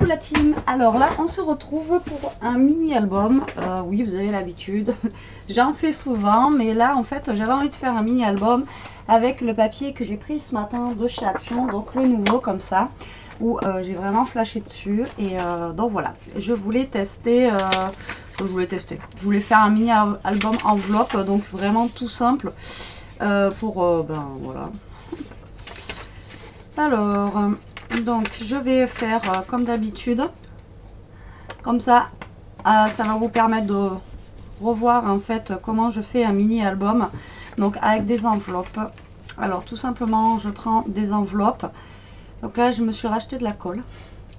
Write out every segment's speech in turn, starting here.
la team. Alors là, on se retrouve pour un mini-album. Oui, vous avez l'habitude. J'en fais souvent, mais là, en fait, j'avais envie de faire un mini-album avec le papier que j'ai pris ce matin de chez Action, donc le nouveau comme ça, où j'ai vraiment flashé dessus. Et donc voilà, je voulais tester. Je voulais faire un mini-album enveloppe, donc vraiment tout simple. Ben voilà. Alors, donc je vais faire comme d'habitude. Comme ça, ça va vous permettre de revoir en fait comment je fais un mini album. Donc avec des enveloppes. Alors tout simplement, je prends des enveloppes. Donc là, je me suis racheté de la colle.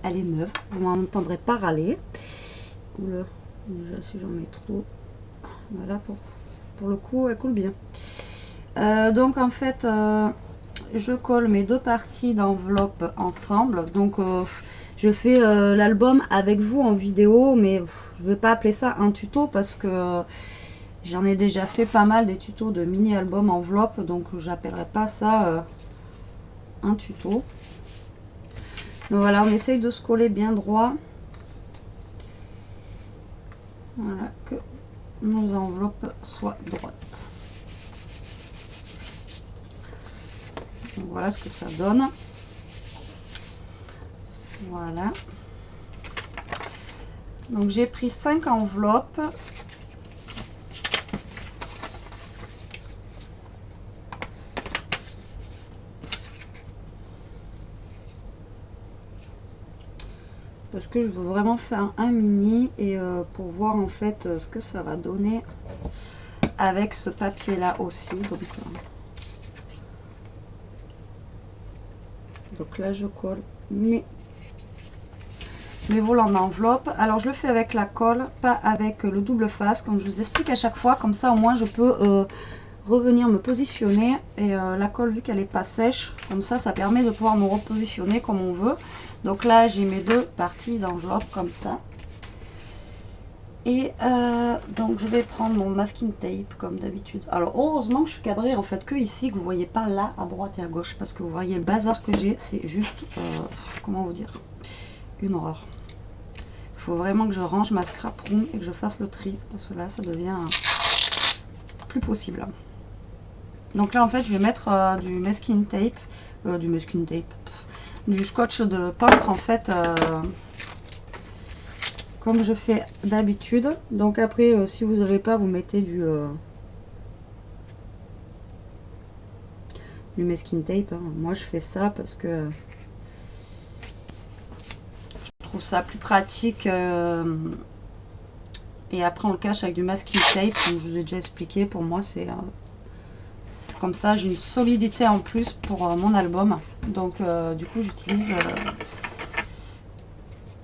Elle est neuve. Vous m'entendrez pas râler. Oula, déjà si j'en mets trop. Voilà, pour le coup, elle coule bien. Donc en fait, je colle mes deux parties d'enveloppe ensemble. Donc je fais l'album avec vous en vidéo, mais je ne vais pas appeler ça un tuto parce que j'en ai déjà fait pas mal des tutos de mini album enveloppe, donc j'appellerai pas ça un tuto. Donc voilà, on essaye de se coller bien droit. Voilà, que nos enveloppes soient droites. Donc voilà ce que ça donne. Voilà. Donc j'ai pris 5 enveloppes. Parce que je veux vraiment faire un mini et pour voir en fait ce que ça va donner avec ce papier là aussi. Donc là je colle mes volants d'enveloppe. Alors je le fais avec la colle, pas avec le double face comme je vous explique à chaque fois, comme ça au moins je peux revenir me positionner. Et la colle, vu qu'elle est pas sèche, comme ça permet de pouvoir me repositionner comme on veut. Donc là j'ai mes deux parties d'enveloppe comme ça. Et donc je vais prendre mon masking tape comme d'habitude. Alors heureusement que je suis cadrée en fait que ici, que vous voyez pas là à droite et à gauche, parce que vous voyez le bazar que j'ai, c'est juste comment vous dire, une horreur. Il faut vraiment que je range ma scrap room et que je fasse le tri, parce que là ça devient plus possible. Donc là en fait je vais mettre du masking tape, du scotch de peintre en fait, comme je fais d'habitude. Donc après si vous n'avez pas, vous mettez du masking tape, hein. Moi je fais ça parce que je trouve ça plus pratique, et après on le cache avec du masking tape comme je vous ai déjà expliqué. Pour moi c'est comme ça, j'ai une solidité en plus pour mon album. Donc du coup j'utilise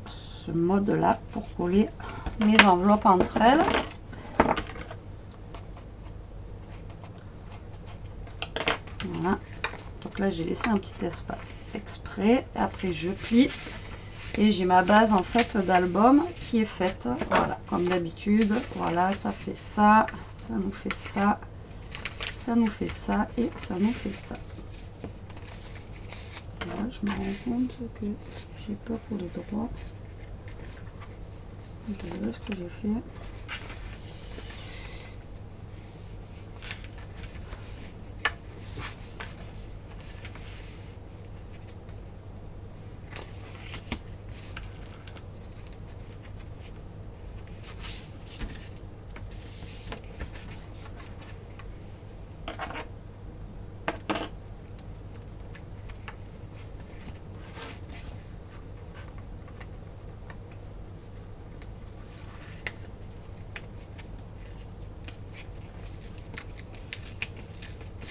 ce mode là pour coller mes enveloppes entre elles. Voilà, donc là j'ai laissé un petit espace exprès. Après je plie et j'ai ma base en fait d'album qui est faite. Voilà, comme d'habitude. Voilà, ça fait ça, ça nous fait ça, ça nous fait ça et ça nous fait ça. Voilà, je me rends compte que j'ai pas pour le droit. Je vois ce que j'ai fait.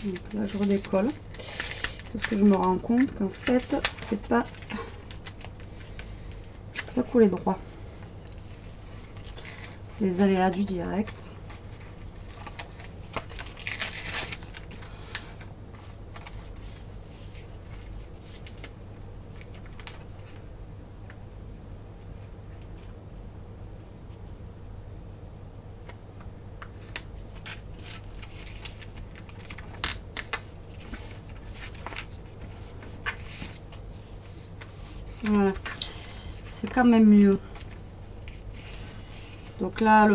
Donc là je redécolle parce que je me rends compte qu'en fait c'est pas coulé droit. Les aléas du direct. Voilà, c'est quand même mieux. Donc là,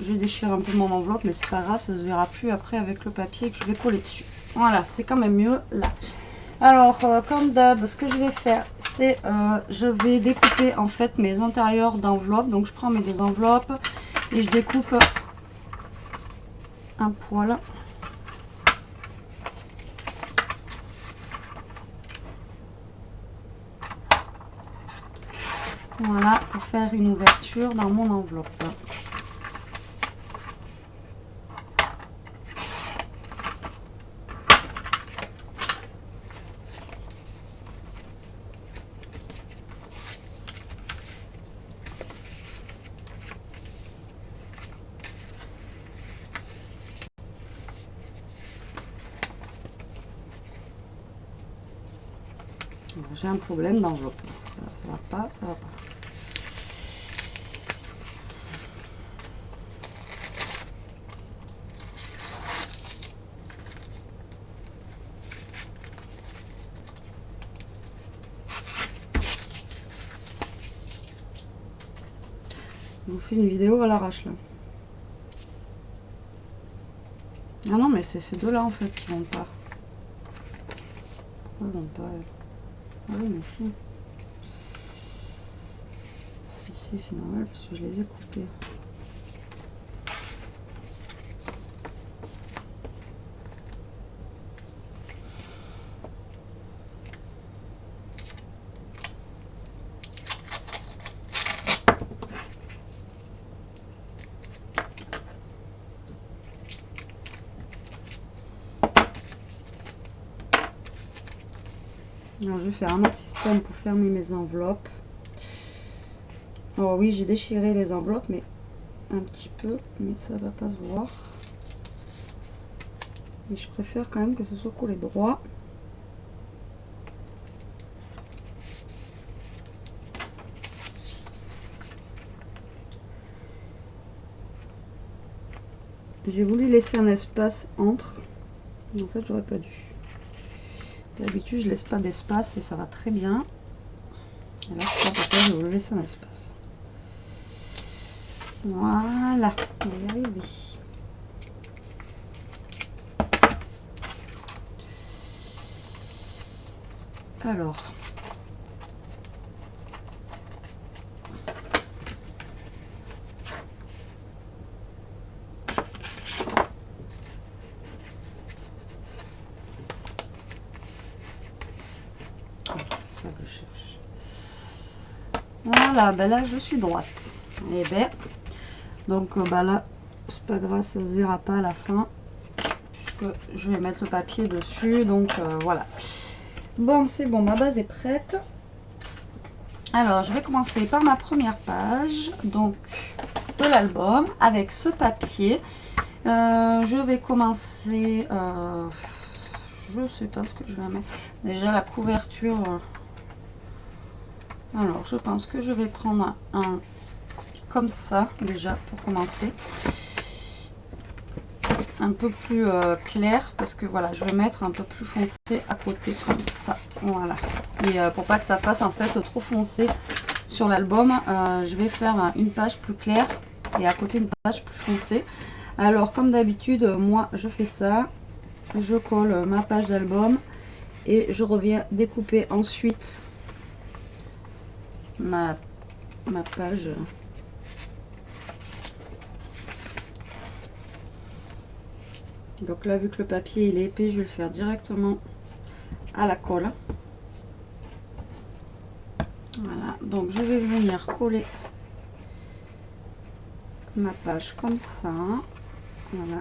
je déchire un peu mon enveloppe, mais c'est pas grave, ça se verra plus après avec le papier que je vais coller dessus. Voilà, c'est quand même mieux là. Alors, comme d'hab, ce que je vais faire, c'est je vais découper en fait mes intérieurs d'enveloppe. Donc, je prends mes deux enveloppes et je découpe un poil. Voilà, pour faire une ouverture dans mon enveloppe. J'ai un problème d'enveloppe. Ça va pas, ça va pas. Je vous fais une vidéo à l'arrache là. Ah non, mais c'est ces deux-là en fait qui vont pas. Pourquoi ils vont pas elles? Ah oui, mais si. Si, c'est normal parce que je les ai coupés. Alors, je vais faire un autre système pour fermer mes enveloppes. Alors oui, j'ai déchiré les enveloppes, mais un petit peu, mais ça va pas se voir. Mais je préfère quand même que ce soit collé droit. J'ai voulu laisser un espace entre, mais en fait j'aurais pas dû. D'habitude je laisse pas d'espace et ça va très bien. Et là je sais pas pourquoi j'ai voulu laisser un espace. Voilà, on va y arriver. Alors, ça que je cherche. Voilà, ben là je suis droite. Et ben, donc ben là, c'est pas grave, ça se verra pas à la fin, puisque je vais mettre le papier dessus, donc voilà. Bon, c'est bon, ma base est prête. Alors, je vais commencer par ma première page, donc de l'album, avec ce papier. Je vais commencer, je sais pas ce que je vais mettre. Déjà la couverture. Alors, je pense que je vais prendre un comme ça déjà pour commencer. Un peu plus clair parce que voilà, je vais mettre un peu plus foncé à côté comme ça. Voilà. Et pour pas que ça fasse en fait trop foncé sur l'album, je vais faire une page plus claire et à côté une page plus foncée. Alors comme d'habitude, moi je fais ça, je colle ma page d'album et je reviens découper ensuite ma page. Donc là, vu que le papier il est épais, je vais le faire directement à la colle. Voilà, donc je vais venir coller ma page comme ça. Voilà.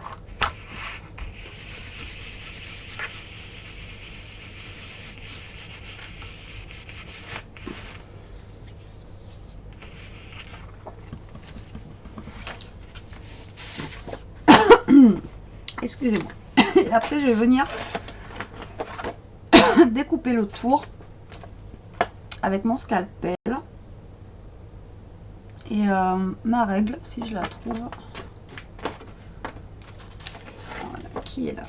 Excusez-moi. Et après, je vais venir découper le tour avec mon scalpel et ma règle, si je la trouve. Voilà, qui est là.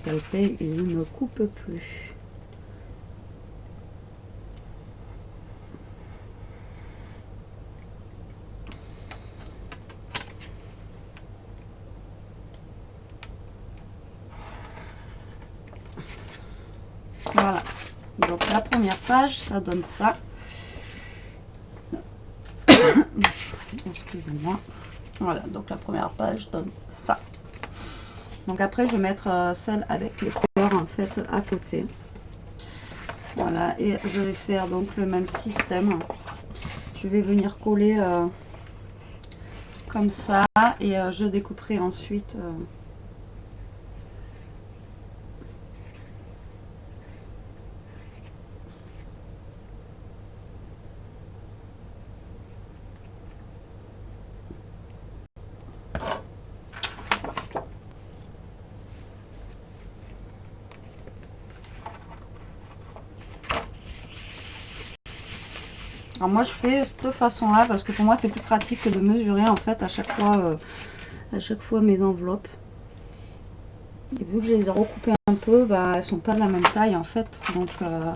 scalpel et je ne coupe plus. Voilà, donc la première page, ça donne ça. Excusez-moi. Voilà, donc la première page donne ça. Donc après, je vais mettre celle avec les cœurs en fait à côté. Voilà, et je vais faire donc le même système. Je vais venir coller comme ça et je découperai ensuite. Alors moi je fais cette façon là parce que pour moi c'est plus pratique que de mesurer en fait à chaque fois mes enveloppes. Et vu que je les ai recoupées un peu, bah, elles sont pas de la même taille en fait, donc voilà.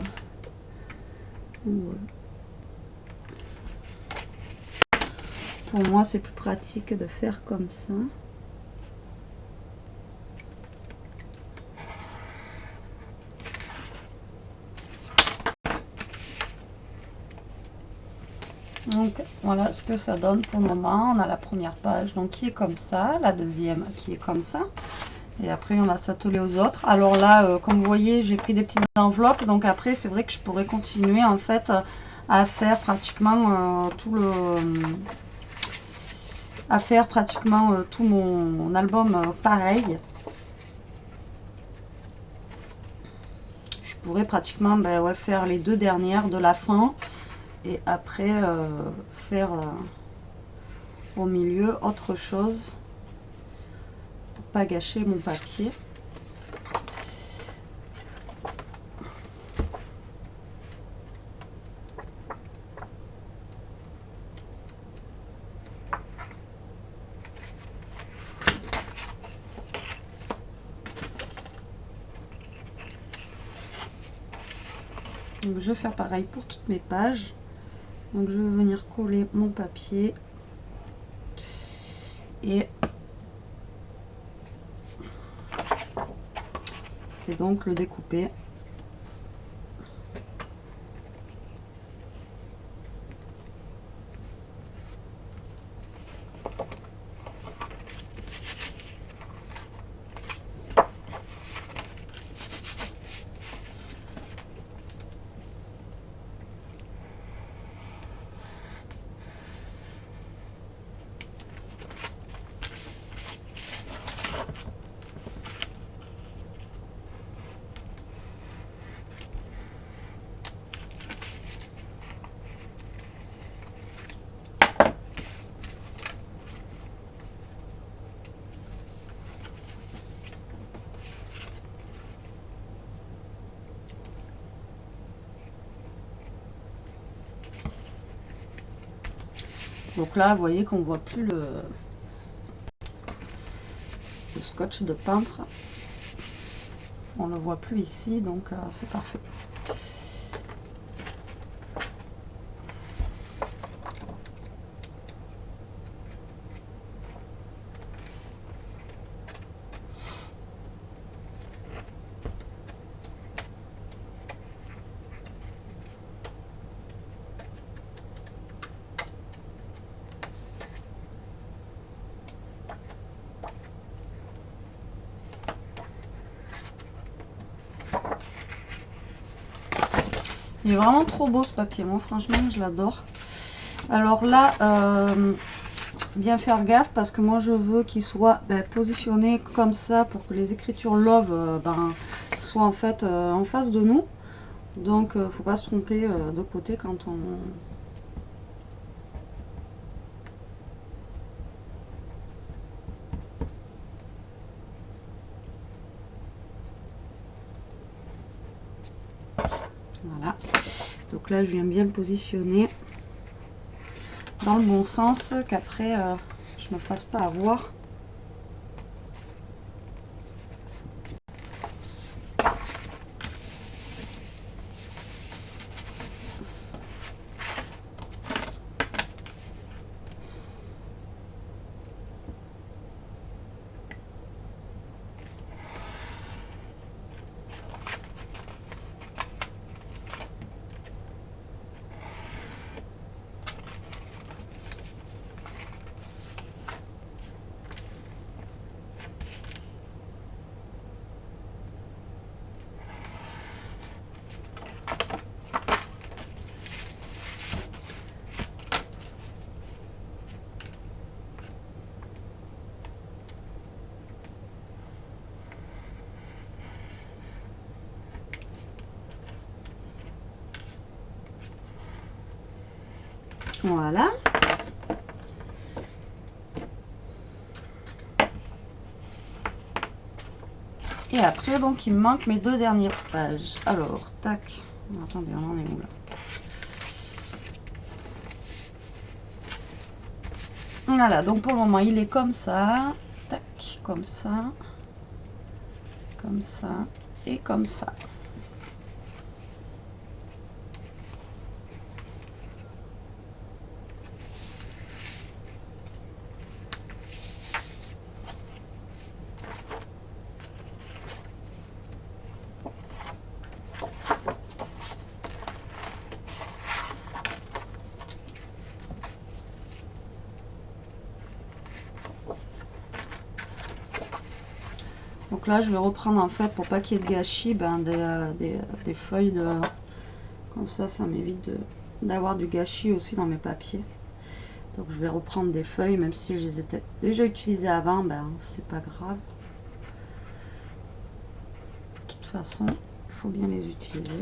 Pour moi c'est plus pratique de faire comme ça. Donc voilà ce que ça donne pour le moment. On a la première page donc qui est comme ça, la deuxième qui est comme ça, et après on va s'atteler aux autres. Alors là comme vous voyez j'ai pris des petites enveloppes, donc après c'est vrai que je pourrais continuer en fait à faire pratiquement tout mon album pareil. Je pourrais pratiquement ouais, faire les deux dernières de la fin et après faire au milieu autre chose pour pas gâcher mon papier. Donc je vais faire pareil pour toutes mes pages. Donc je vais venir coller mon papier et donc le découper. Donc là, vous voyez qu'on voit plus le scotch de peintre. On le voit plus ici, donc c'est parfait. Il est vraiment trop beau ce papier, moi franchement je l'adore. Alors là, bien faire gaffe parce que moi je veux qu'il soit positionné comme ça pour que les écritures love soient en fait en face de nous. Donc faut pas se tromper de côté quand on... Voilà. Donc là je viens bien le positionner dans le bon sens, qu'après je me fasse pas avoir. Voilà. Et après, donc, il me manque mes 2 dernières pages. Alors, tac. Attendez, on en est où là? Voilà, donc pour le moment, il est comme ça. Tac, comme ça. Comme ça. Et comme ça. Donc là, je vais reprendre en fait, pour pas qu'il y ait de gâchis, des feuilles de... Comme ça m'évite d'avoir du gâchis aussi dans mes papiers. Donc je vais reprendre des feuilles, même si je les ai déjà utilisées avant, c'est pas grave. De toute façon, il faut bien les utiliser.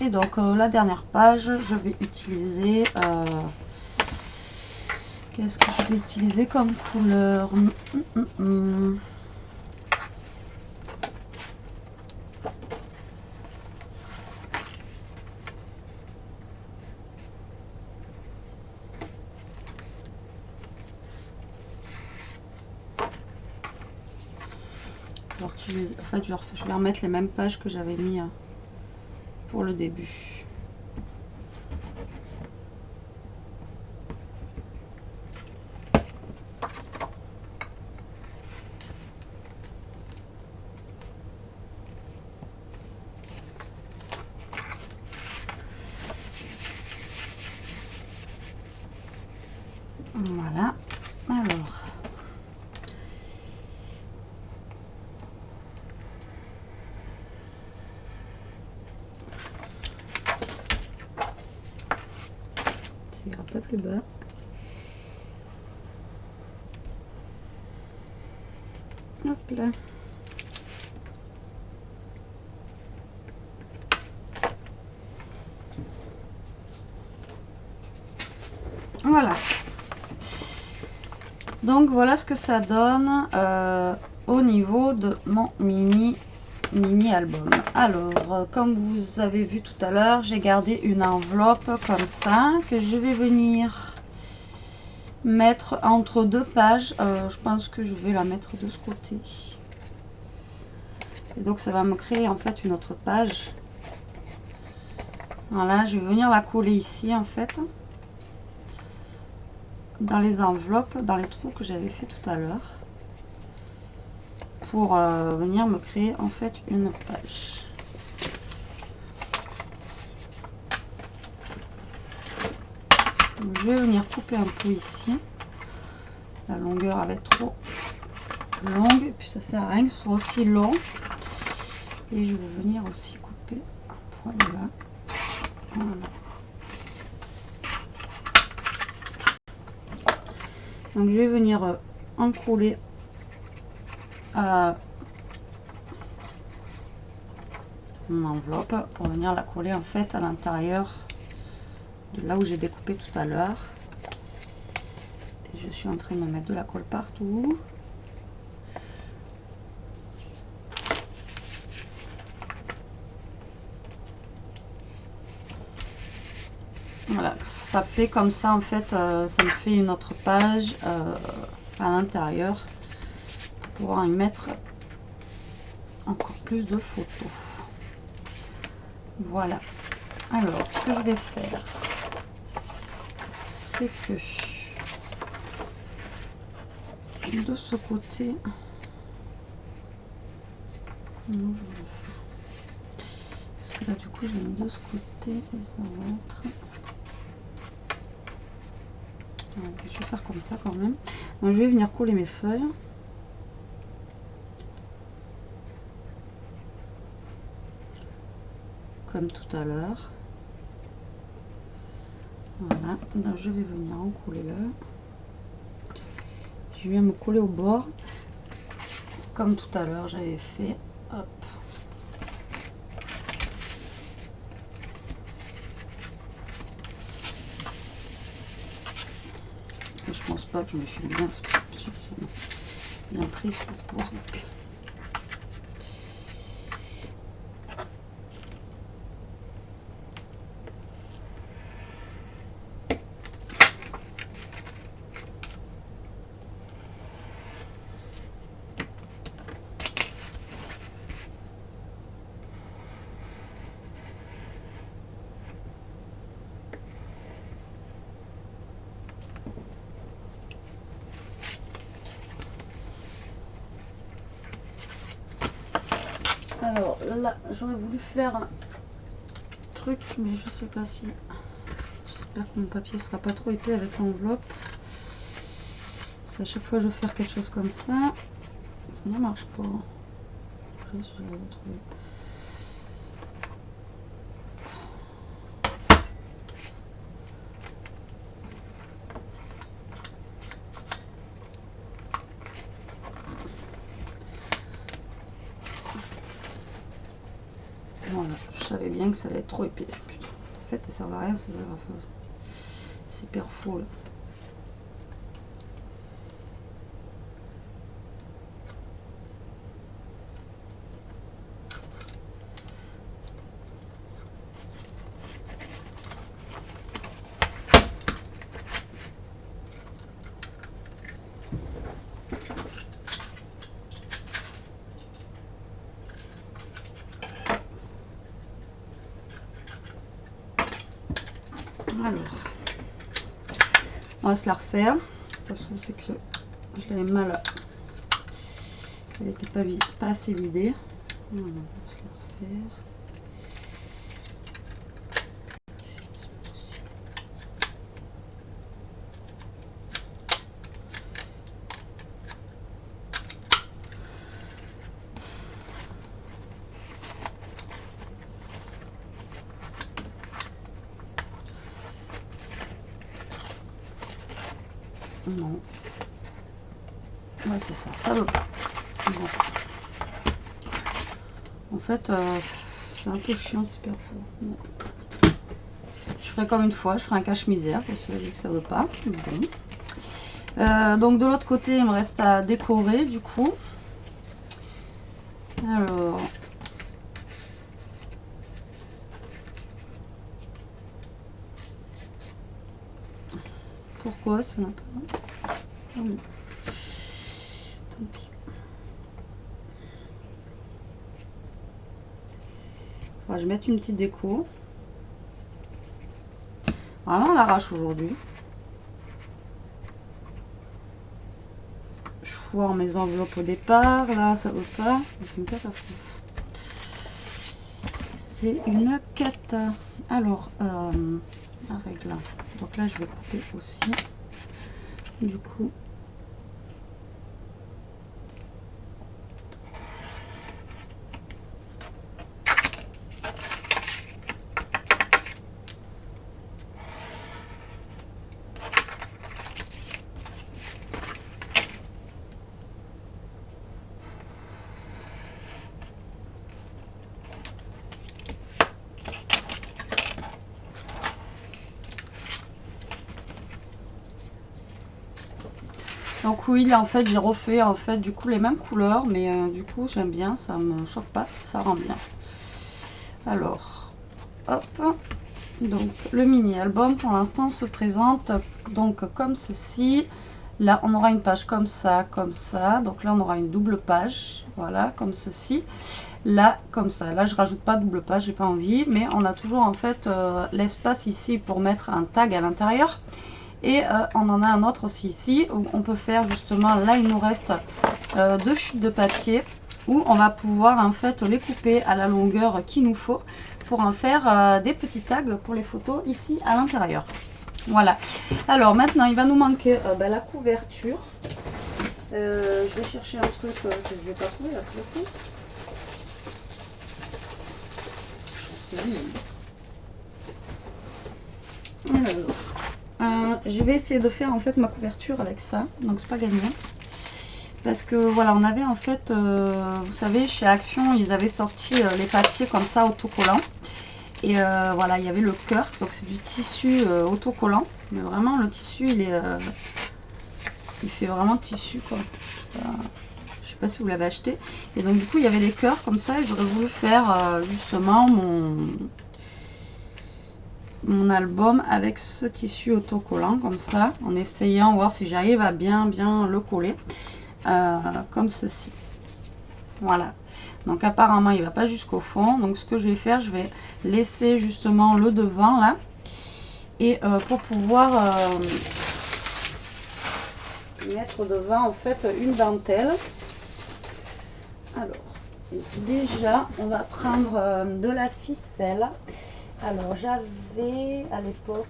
Et donc la dernière page, je vais utiliser... qu'est-ce que je vais utiliser comme couleur? En fait, je vais remettre les mêmes pages que j'avais mis pour le début. Voilà. Alors. C'est un peu plus bas. Hop là. Voilà. Donc voilà ce que ça donne au niveau de mon mini album. Alors, comme vous avez vu tout à l'heure, j'ai gardé une enveloppe comme ça que je vais venir mettre entre 2 pages. Je pense que je vais la mettre de ce côté. Et donc ça va me créer en fait une autre page. Voilà, je vais venir la coller ici en fait, dans les enveloppes, dans les trous que j'avais fait tout à l'heure, pour venir me créer en fait une page. Donc, je vais venir couper un peu ici. La longueur va être trop longue et puis ça sert à rien que ce soit aussi long. Et je vais venir aussi couper un poil là. Voilà. Donc je vais venir encoller mon enveloppe pour venir la coller en fait à l'intérieur de là où j'ai découpé tout à l'heure. Et je suis en train de mettre de la colle partout. Voilà, ça fait comme ça en fait, ça me fait une autre page à l'intérieur pour pouvoir y mettre encore plus de photos. Voilà. Alors, ce que je vais faire, c'est que de ce côté. Comment je vais faire? Parce que là du coup je l'ai mis de ce côté et ça va être... Ouais, je vais faire comme ça quand même. Donc, je vais venir coller mes feuilles. Comme tout à l'heure. Voilà, donc je vais venir en coller là. Je viens me coller au bord. Comme tout à l'heure j'avais fait. Hop. Et je pense pas que je me suis bien prise pour pouvoir. Alors là, j'aurais voulu faire un truc, mais je sais pas si... J'espère que mon papier sera pas trop épais avec l'enveloppe. Parce qu'à chaque fois je vais faire quelque chose comme ça, ça ne marche pas. Je vais essayer de le trouver. Voilà, je savais bien que ça allait être trop épais. Putain. En fait, ça sert à rien, c'est hyper faux là. Alors, on va se la refaire. De toute façon, c'est que je l'avais mal. Elle n'était pas assez vidée. Voilà, on va se la refaire. Non. Ouais, c'est ça, ça veut pas. Bon. En fait, c'est un peu chiant, c'est super faux. Bon. Je ferai comme une fois, je ferai un cache-misère parce que vu que ça veut pas. Bon. Donc de l'autre côté, il me reste à décorer du coup. Alors. Pourquoi ça n'a pas... Oh non. Tant pis. Enfin, je vais mettre une petite déco. Vraiment, on l'arrache aujourd'hui. Je foire mes enveloppes au départ. Là, ça veut pas. C'est une catastrophe. C'est une cata. Alors, la règle. Donc là, je vais couper aussi. Du coup. Donc oui, là en fait j'ai refait en fait du coup les mêmes couleurs, mais du coup j'aime bien, ça me choque pas, ça rend bien. Alors, hop, donc le mini album pour l'instant se présente donc comme ceci. Là on aura une page comme ça, donc là on aura une double page, voilà comme ceci. Là comme ça, là je rajoute pas double page, j'ai pas envie, mais on a toujours en fait l'espace ici pour mettre un tag à l'intérieur. Et on en a un autre aussi ici où on peut faire justement, là il nous reste 2 chutes de papier où on va pouvoir en fait les couper à la longueur qu'il nous faut pour en faire des petits tags pour les photos ici à l'intérieur. Voilà. Alors maintenant il va nous manquer la couverture. Je vais chercher un truc que je ne vais pas trouver là pour le coup. Alors, je vais essayer de faire en fait ma couverture avec ça, donc c'est pas gagné. Parce que voilà, on avait en fait, vous savez, chez Action, ils avaient sorti les papiers comme ça autocollants. Et voilà, il y avait le cœur, donc c'est du tissu autocollant. Mais vraiment, le tissu, il fait vraiment tissu quoi. Je sais pas si vous l'avez acheté. Et donc du coup, il y avait des cœurs comme ça. Et j'aurais voulu faire justement mon album avec ce tissu autocollant comme ça, en essayant voir si j'arrive à bien le coller. Comme ceci. Voilà, donc apparemment il va pas jusqu'au fond, donc ce que je vais faire, je vais laisser justement le devant là, et pour pouvoir mettre devant en fait une dentelle. Alors déjà on va prendre de la ficelle. Alors j'avais à l'époque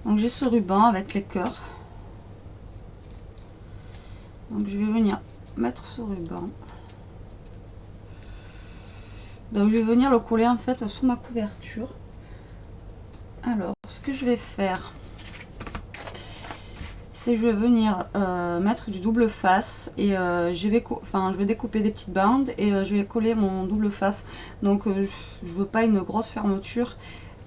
donc j'ai ce ruban avec les cœurs. Donc je vais venir mettre ce ruban. Donc je vais venir le coller en fait sous ma couverture. Alors ce que je vais faire, c'est que je vais venir mettre du double face et je vais découper des petites bandes et je vais coller mon double face. Donc je veux pas une grosse fermeture.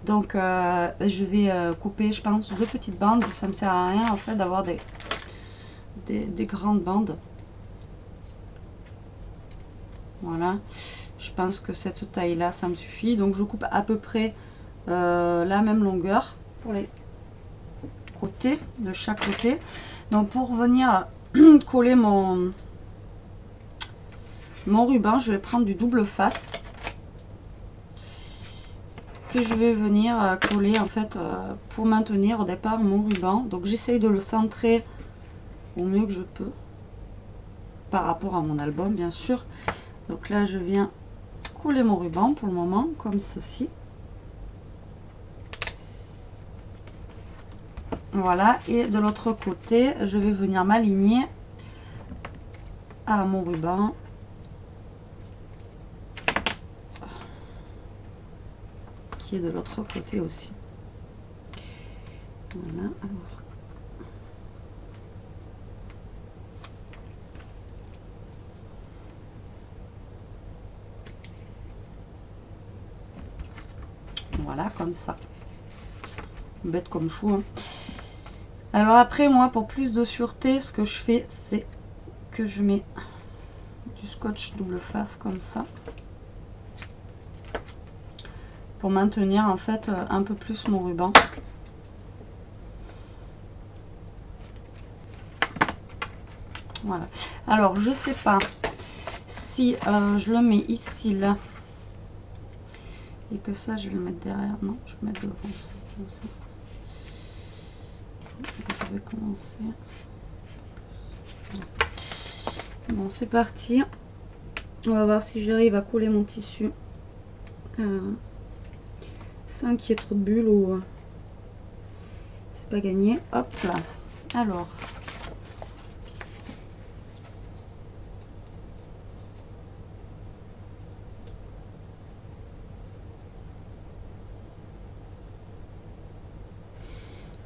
Donc je vais couper, je pense, 2 petites bandes. Ça me sert à rien en fait d'avoir des grandes bandes. Voilà, je pense que cette taille là ça me suffit. Donc je coupe à peu près la même longueur pour les côtés, de chaque côté. Donc pour venir coller mon ruban, je vais prendre du double face que je vais venir coller en fait pour maintenir au départ mon ruban. Donc j'essaye de le centrer au mieux que je peux par rapport à mon album bien sûr. Donc là je viens coller mon ruban pour le moment comme ceci. Voilà, et de l'autre côté je vais venir m'aligner à mon ruban qui est de l'autre côté aussi. Voilà, alors. Voilà, comme ça. Bête comme chou. Hein. Alors après, moi, pour plus de sûreté, ce que je fais, c'est que je mets du scotch double face comme ça. Pour maintenir en fait un peu plus mon ruban. Voilà. Alors, je sais pas si je le mets ici, là. Et que ça, je vais le mettre derrière. Non, je vais le mettre devant. Comme ça. Je vais commencer. Bon, c'est parti. On va voir si j'arrive à coller mon tissu sans qu'il y ait trop de bulles ou c'est pas gagné. Hop là. Alors.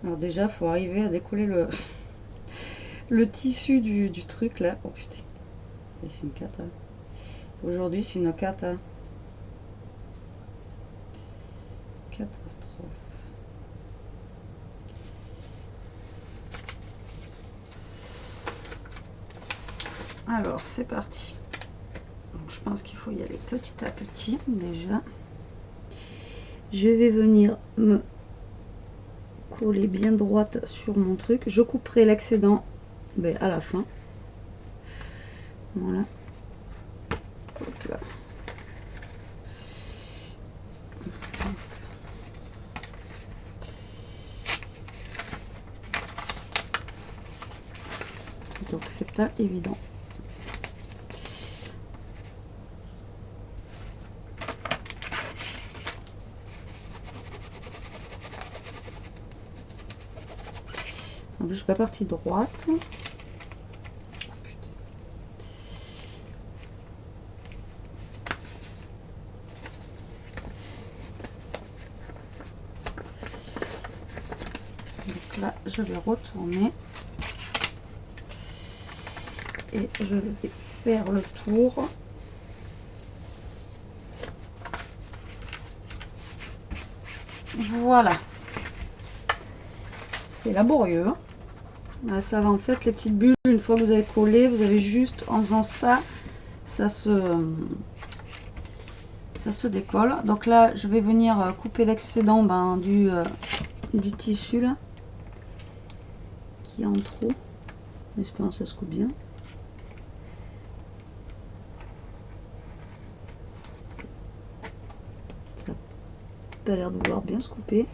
Alors déjà, il faut arriver à décoller le tissu du truc là. Oh putain, c'est une cata. Aujourd'hui, c'est une cata. Catastrophe. Alors, c'est parti. Donc, je pense qu'il faut y aller petit à petit déjà. Je vais venir me coller bien droite sur mon truc. Je couperai l'excédent à la fin. Voilà. Hop là. Donc c'est pas évident. En plus, je suis pas partie droite. Donc là, je vais retourner. Et je vais faire le tour. Voilà. C'est laborieux. Là, ça va en fait, les petites bulles, une fois que vous avez collé, vous avez juste, en faisant ça, ça se décolle. Donc là, je vais venir couper l'excédent du tissu là, qui est en trop. J'espère que ça se coupe bien. Ça n'a pas l'air de vouloir bien se couper.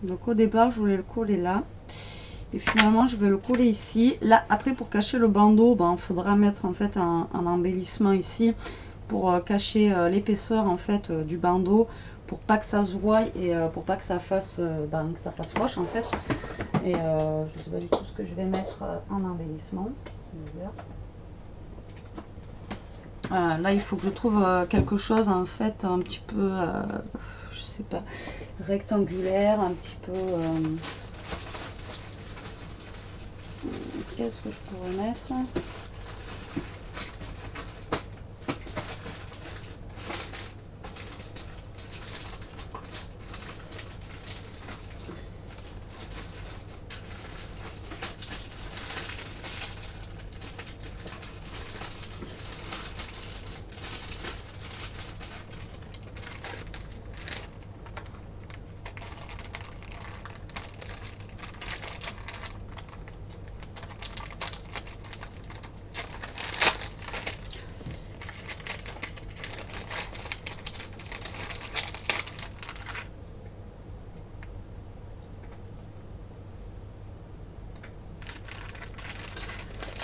Donc au départ, je voulais le coller là. Et finalement, je vais le coller ici. Là, après, pour cacher le bandeau, il faudra mettre en fait un embellissement ici pour cacher l'épaisseur en fait du bandeau, pour pas que ça se voie et pour pas que ça fasse moche en fait. Et je sais pas du tout ce que je vais mettre en embellissement. Là, il faut que je trouve quelque chose en fait un petit peu, je sais pas, rectangulaire, un petit peu. Qu'est-ce que je pourrais mettre?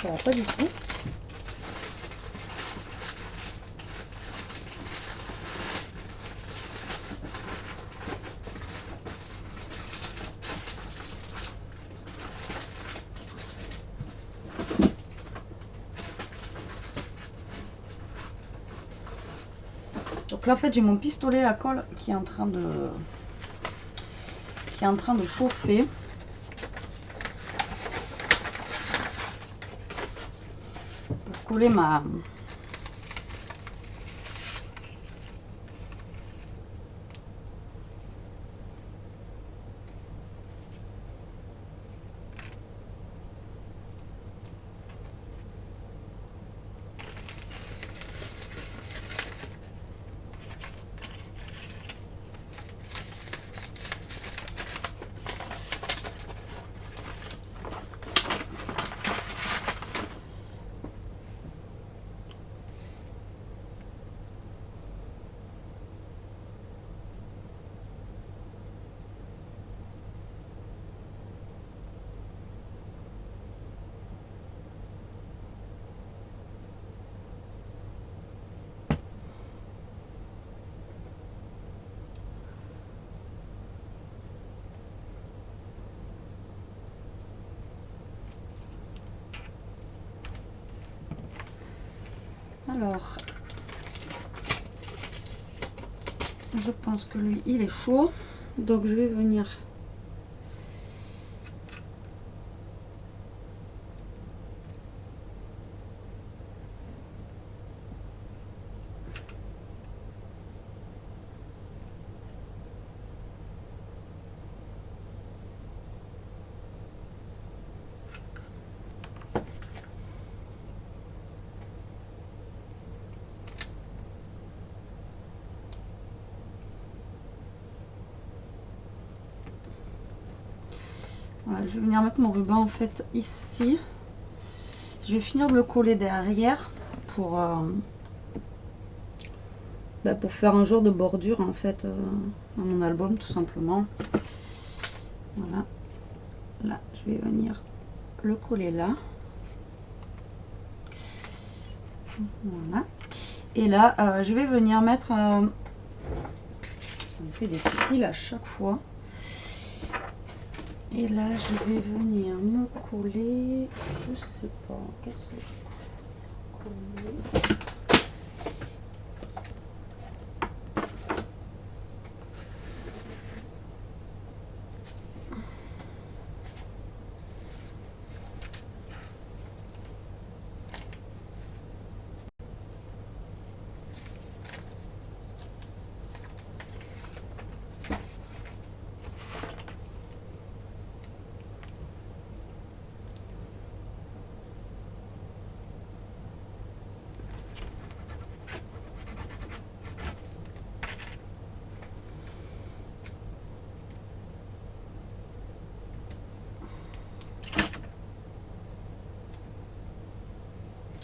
Ça va pas du tout. Donc là en fait j'ai mon pistolet à colle qui est en train de chauffer. Pour coller ma Alors, je pense que lui, il est chaud. Donc, je vais venir... Voilà, je vais venir mettre mon ruban en fait ici. Je vais finir de le coller derrière pour faire un genre de bordure en fait dans mon album tout simplement. Voilà, là je vais venir le coller là. Voilà. Et là je vais venir mettre ça me fait des fils à chaque fois. Et là, je vais venir me coller, je sais pas, qu'est-ce que je vais coller.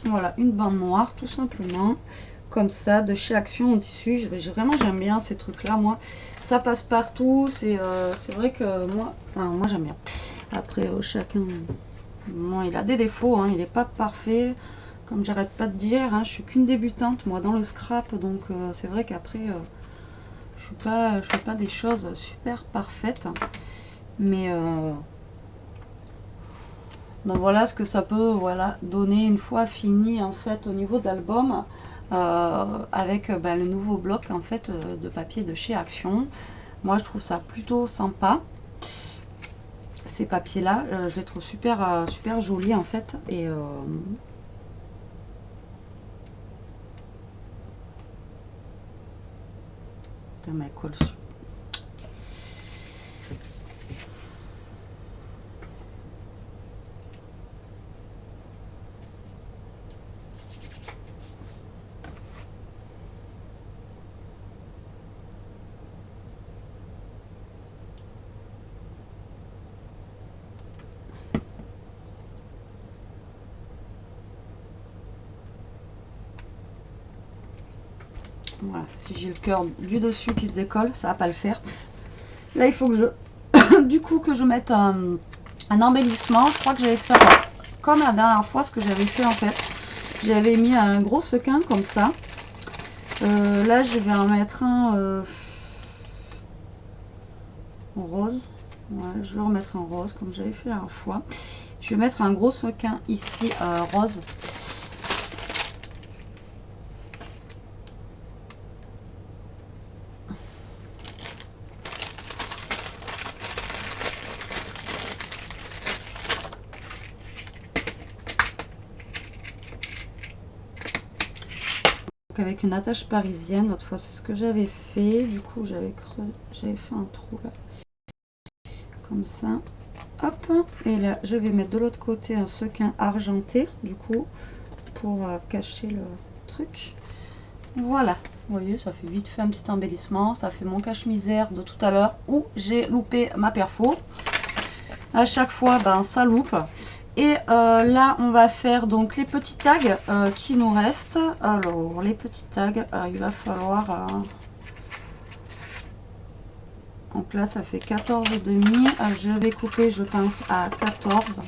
Voilà, une bande noire tout simplement, comme ça, de chez Action en tissu. Vraiment, j'aime bien ces trucs-là, moi. Ça passe partout, c'est vrai que moi j'aime bien. Après, chacun, moi, il a des défauts, hein, il n'est pas parfait. Comme j'arrête pas de dire, hein, je suis qu'une débutante, moi, dans le scrap. Donc, c'est vrai qu'après, je fais pas des choses super parfaites. Mais... donc voilà ce que ça peut donner une fois fini en fait au niveau d'album avec le nouveau bloc en fait de papier de chez Action. Moi je trouve ça plutôt sympa. Ces papiers là, je les trouve super jolis en fait et elle colle dessus. Voilà, si j'ai le cœur du dessus qui se décolle, ça va pas le faire. Là, il faut que je, du coup, que je mette un embellissement. Je crois que j'allais faire comme la dernière fois, ce que j'avais fait en fait. J'avais mis un gros sequin comme ça. Là, je vais en mettre un en rose. Ouais, je vais remettre un rose comme j'avais fait la dernière fois. Je vais mettre un gros sequin ici rose. Avec une attache parisienne, l'autre fois c'est ce que j'avais fait, du coup j'avais fait un trou là, comme ça, hop, et là je vais mettre de l'autre côté un sequin argenté, du coup, pour cacher le truc. Voilà, vous voyez, ça fait vite fait un petit embellissement, ça fait mon cache-misère de tout à l'heure où j'ai loupé ma perfo. À chaque fois, ben ça loupe. Et là, on va faire donc les petits tags qui nous restent. Alors, les petits tags, il va falloir... donc là, ça fait 14,5. Je vais couper, je pense, à 14.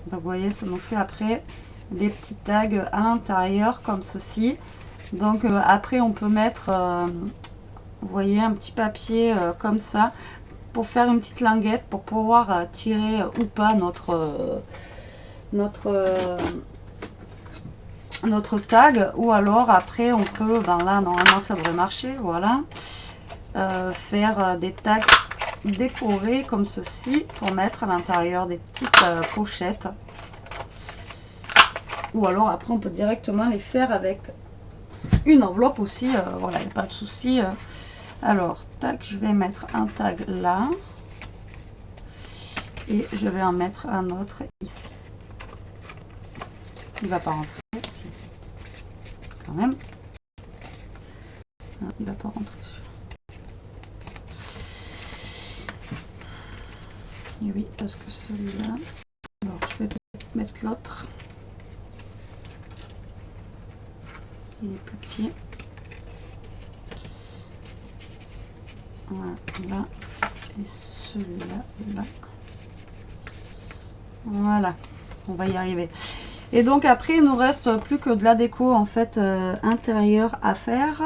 Donc vous voyez, ça nous fait après des petits tags à l'intérieur comme ceci. Donc après on peut mettre, vous voyez, un petit papier comme ça pour faire une petite languette pour pouvoir tirer ou pas notre tag. Ou alors après on peut, ben là normalement ça devrait marcher, voilà, faire des tags décorés comme ceci pour mettre à l'intérieur des petites pochettes. Ou alors après on peut directement les faire avec une enveloppe aussi, voilà, il n'y a pas de souci. Alors tac, je vais mettre un tag là et je vais en mettre un autre ici. Il va pas rentrer ici quand même. Non, il va pas rentrer dessus. Et oui, parce que celui-là, alors je vais peut-être mettre l'autre. Il est plus petit. Voilà, là. Et celui-là, là. Voilà, on va y arriver. Et donc après il nous reste plus que de la déco en fait intérieure à faire.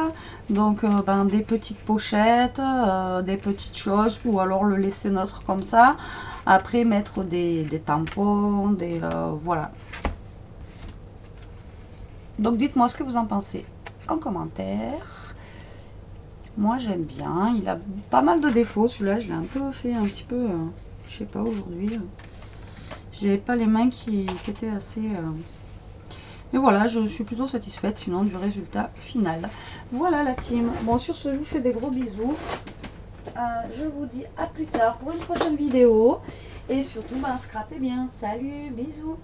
Donc ben, des petites pochettes, des petites choses, ou alors le laisser neutre comme ça. Après mettre des tampons, des voilà. Donc dites-moi ce que vous en pensez en commentaire. Moi j'aime bien, il a pas mal de défauts, celui-là je l'ai un peu fait un petit peu, je sais pas, aujourd'hui. J'avais pas les mains qui étaient assez... Mais voilà, je suis plutôt satisfaite sinon du résultat final. Voilà la team. Bon, sur ce, je vous fais des gros bisous. Je vous dis à plus tard pour une prochaine vidéo. Et surtout, scrapez bien. Salut, bisous.